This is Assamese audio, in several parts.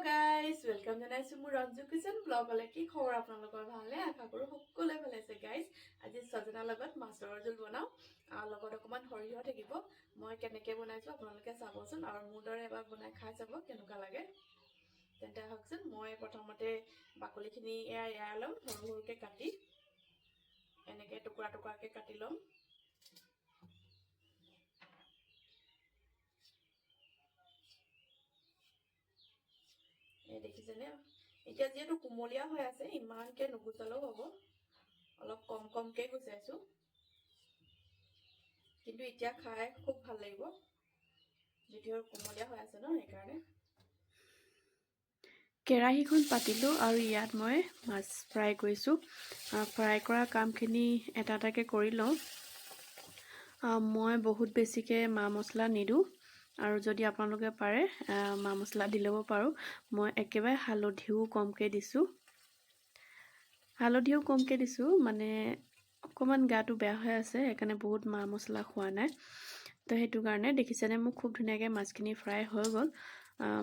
গাইজ ওয়েলকাম জানাইছো মোৰ ৰঞ্জু কিচেন ব্লগলৈ। কি খবৰ আপোনালোকৰ? ভালে আশা কৰো সকলোৱে ভালে আছে। গাইজ আজি সজনাৰ লগত মাছৰ জোল বনাও, লগত অকমান সৰিয়হ থাকিব। মই কেনেকৈ বনাইছো আপোনালোকে চাবচোন আৰু মোৰ দৰে এবাৰ বনাই খাই চাব কেনেকুৱা লাগে। তেন্তে আহকচোন। মই প্ৰথমতে বাকলিখিনি এৰাই ল'ম, সৰু সৰুকৈ কাটি এনেকৈ টুকুৰা টুকুৰাকৈ কাটি ল'ম। দেখিছেনে? এতিয়া যিহেতু কুমলীয়া হৈ আছে, ইমানকে নুগুচালেও হ'ব, অলপ কম কমকে গুচাইছো, কিন্তু এতিয়া খাই খুব ভাল লাগিব যদিও কুমলীয়া হৈ আছে ন, সেইকাৰণে। কেৰাহীখন পাতিলোঁ আৰু ইয়াত মই মাছ ফ্ৰাই কৰিছোঁ। ফ্ৰাই কৰা কামখিনি এটা এটাকৈ কৰি লওঁ। মই বহুত বেছিকৈ মা মছলা নিদিওঁ, আৰু যদি আপোনালোকে পাৰে মা মছলা দি ল'ব পাৰোঁ। মই একেবাৰে হালধিও কমকৈ দিছোঁ। মানে অকণমান গাটো বেয়া হৈ আছে, সেইকাৰণে বহুত মা মছলা খোৱা নাই। তো সেইটো কাৰণে দেখিছেনে মোক খুব ধুনীয়াকৈ মাছখিনি ফ্ৰাই হৈ গ'ল।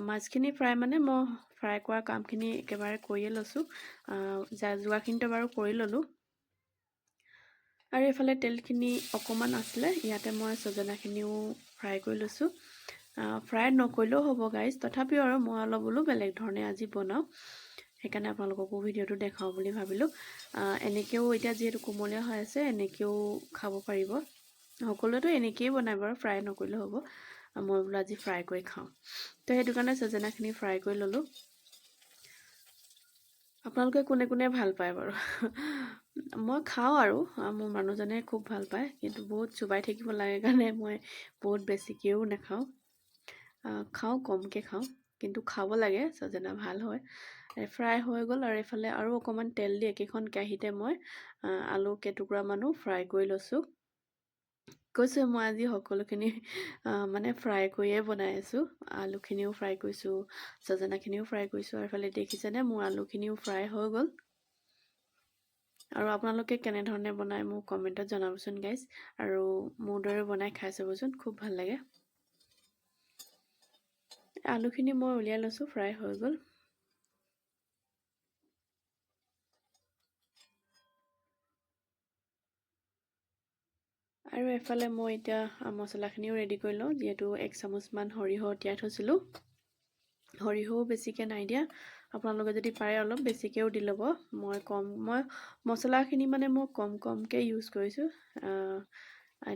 মাছখিনি ফ্ৰাই মানে মই ফ্ৰাই কৰা কামখিনি একেবাৰে কৰিয়ে লৈছোঁ। যোৱাখিনিতো বাৰু কৰি ল'লোঁ। আৰু এইফালে তেলখিনি অকণমান আছিলে, ইয়াতে মই ছজনাখিনিও ফ্ৰাই কৰি লৈছোঁ। ফ্ৰাই নকৰিলেও হ'ব গাইজ, তথাপিও আৰু মই অলপ বোলো বেলেগ ধৰণে আজি বনাওঁ, সেইকাৰণে আপোনালোককো ভিডিঅ'টো দেখাওঁ বুলি ভাবিলোঁ। এনেকৈও এতিয়া যিহেতু কোমলীয়া হৈ আছে, এনেকৈও খাব পাৰিব। সকলোৱেতো এনেকৈয়ে বনাই বাৰু, ফ্ৰাই নকৰিলেও হ'ব। মই বোলো আজি ফ্ৰাই কৰি খাওঁ, তো সেইটো কাৰণে ছজনাখিনি ফ্ৰাই কৰি ল'লোঁ। আপোনালোকে কোনে কোনে ভাল পায় বাৰু? মই খাওঁ আৰু মোৰ মানুহজনে খুব ভাল পায়, কিন্তু বহুত চোবাই থাকিব লাগে কাৰণে মই বহুত বেছিকৈও নাখাওঁ। খাওঁ, কমকৈ খাওঁ, কিন্তু খাব লাগে, ছজনা ভাল হয়। ফ্ৰাই হৈ গ'ল। আৰু এইফালে আৰু অকণমান তেল দি একেখন কেৰাহীতে মই আলু কেইটুকুৰামানো ফ্ৰাই কৰি লৈছোঁ। কৈছোঁ মই আজি সকলোখিনি মানে ফ্ৰাই কৰিয়ে বনাই আছোঁ। আলুখিনিও ফ্ৰাই কৰিছোঁ, ছজনাখিনিও ফ্ৰাই কৰিছোঁ, আৰু এইফালে দেখিছেনে মোৰ আলুখিনিও ফ্ৰাই হৈ গ'ল। আৰু আপোনালোকে কেনেধৰণে বনায় মোক কমেণ্টত জনাবচোন গাইজ, আৰু মোৰ দৰে বনাই খাই চাবচোন, খুব ভাল লাগে। আলুখিনি মই উলিয়াই লৈছোঁ, ফ্ৰাই হৈ গ'ল। আৰু এফালে মই এতিয়া মছলাখিনিও ৰেডি কৰি লওঁ। যিহেতু 1 চামুচমান সৰিয়হ তিয়াই থৈছিলোঁ, সৰিয়হও বেছিকৈ নাই দিয়া, আপোনালোকে যদি পাৰে অলপ বেছিকৈও দি ল'ব। মই মছলাখিনি মানে মই কমকৈ ইউজ কৰিছোঁ।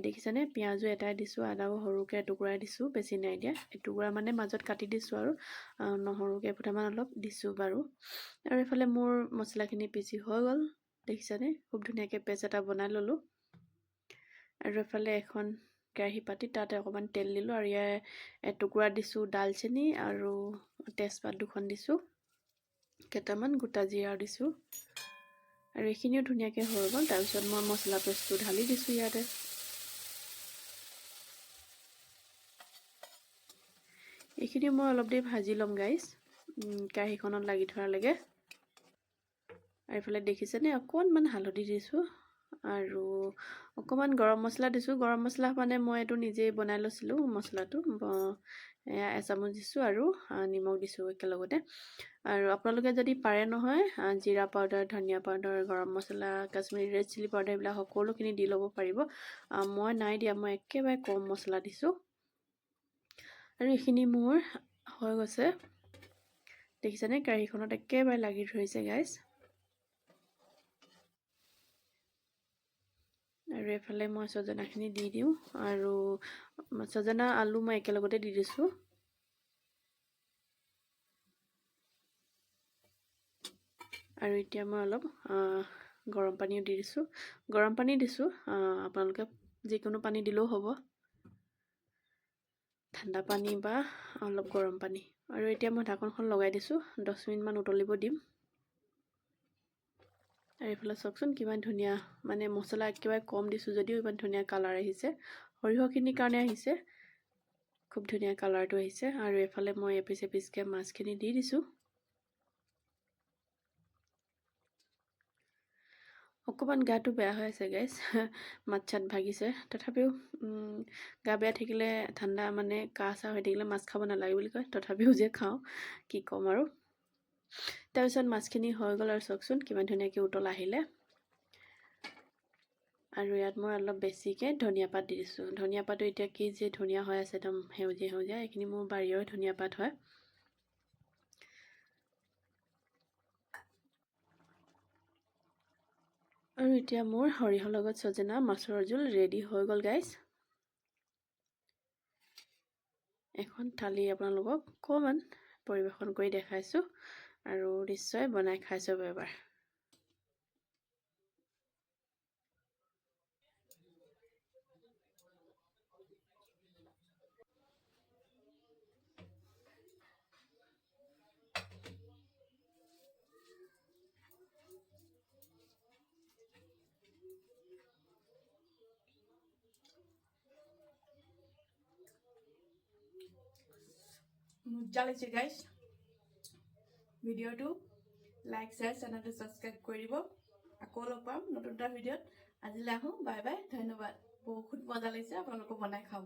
দেখিছেনে পিঁয়াজো এটাই দিছোঁ, আদাও সৰুকৈ এটুকুৰাই দিছোঁ, বেছি নাই দিয়া, এটুকুৰা মানে মাজত কাটি দিছোঁ, আৰু নহৰুকে কেইফোটামান অলপ দিছোঁ বাৰু। আৰু এইফালে মোৰ মছলাখিনি পিচি হৈ গ'ল, দেখিছেনে খুব ধুনীয়াকৈ পেষ্ট এটা বনাই ল'লোঁ। আৰু এফালে এখন কেৰাহী পাতি তাতে অকণমান তেল দিলোঁ, আৰু ইয়াৰ এটুকুৰা দিছোঁ ডালচেনি, আৰু তেজপাত 2খন দিছোঁ, কেইটামান গোটা জিৰা দিছোঁ, আৰু এইখিনিও ধুনীয়াকৈ হৈ গ'ল। তাৰপিছত মই মছলা পেষ্টটো ঢালি দিছোঁ ইয়াতে। এইখিনি মই অলপ দেৰি ভাজি ল'ম গাইজ, কেৰাহীখনত লাগি ধৰালৈকে। আৰু এইফালে দেখিছেনে অকণমান হালধি দিছোঁ, আৰু অকণমান গৰম মছলা দিছোঁ। গৰম মছলা মানে মই এইটো নিজেই বনাই লৈছিলোঁ মছলাটো, এচামুচ দিছোঁ, আৰু নিমখ দিছোঁ একেলগতে। আৰু আপোনালোকে যদি পাৰে নহয় জিৰা পাউডাৰ, ধনিয়া পাউডাৰ, গৰম মছলা, কাশ্মীৰী ৰেড চিলি পাউডাৰ, এইবিলাক সকলোখিনি দি ল'ব পাৰিব। মই নাই দিয়া, মই একেবাৰে কম মছলা দিছোঁ। আৰু এইখিনি মোৰ হৈ গৈছে, দেখিছেনে কেৰাহীখনত একেবাৰে লাগি ধৰিছে গাইজ। আৰু এইফালে মই ছজনাখিনি দি দিওঁ, আৰু ছজনা আলু মই একেলগতে দি দিছোঁ। আৰু এতিয়া মই অলপ গৰম পানীও দি দিছোঁ। গৰম পানী দিছোঁ, আপোনালোকে যিকোনো পানী দিলেও হ'ব, ঠাণ্ডা পানী বা অলপ গৰম পানী। আৰু এতিয়া মই ঢাকনখন লগাই দিছোঁ, 10 মিনিটমান উতলিব দিম। আৰু এইফালে চাওকচোন কিমান ধুনীয়া, মানে মছলা একেবাৰে কম দিছোঁ যদিও ইমান ধুনীয়া কালাৰ আহিছে, সৰিয়হখিনিৰ কাৰণে আহিছে, খুব ধুনীয়া কালাৰটো আহিছে। আৰু এইফালে মই এপিচ এপিচকৈ মাছখিনি দি দিছোঁ। অকণমান গাটো বেয়া হৈ আছে গাইজ মাত চাত ভাগিছে তথাপিও গা বেয়া থাকিলে ঠাণ্ডা মানে কাহ চাহ হৈ থাকিলে মাছ খাব নালাগে বুলি কয় তথাপিও যে খাওঁ কি ক'ম আৰু তাৰপিছত মাছখিনি হৈ গ'ল আৰু চাওকচোন কিমান ধুনীয়াকৈ উতল আহিলে আৰু ইয়াত মই অলপ বেছিকৈ ধনিয়া পাত দি দিছোঁ ধনিয়া পাতটো এতিয়া কি যে ধুনীয়া হৈ আছে একদম সেউজীয়া সেউজীয়া এইখিনি মোৰ বাৰীৰে ধনিয়া পাত হয় আৰু এতিয়া মোৰ সৰিয়হৰ লগত ছজনা মাছৰ জোল ৰেডি হৈ গ'ল গাইজ এখন থালি আপোনালোকক অকণমান পৰিৱেশন কৰি দেখাইছোঁ আৰু নিশ্চয় বনাই খাই চাব এবাৰ মজা লাগিছে গাইজ ভিডিঅ'টো লাইক শ্বেয়াৰ চেনেলটো ছাবস্ক্ৰাইব কৰি দিব আকৌ লগ পাম নতুন এটা ভিডিঅ'ত আজিলৈ আহোঁ বাই বাই ধন্যবাদ বহুত মজা লাগিছে আপোনালোকক বনাই খাব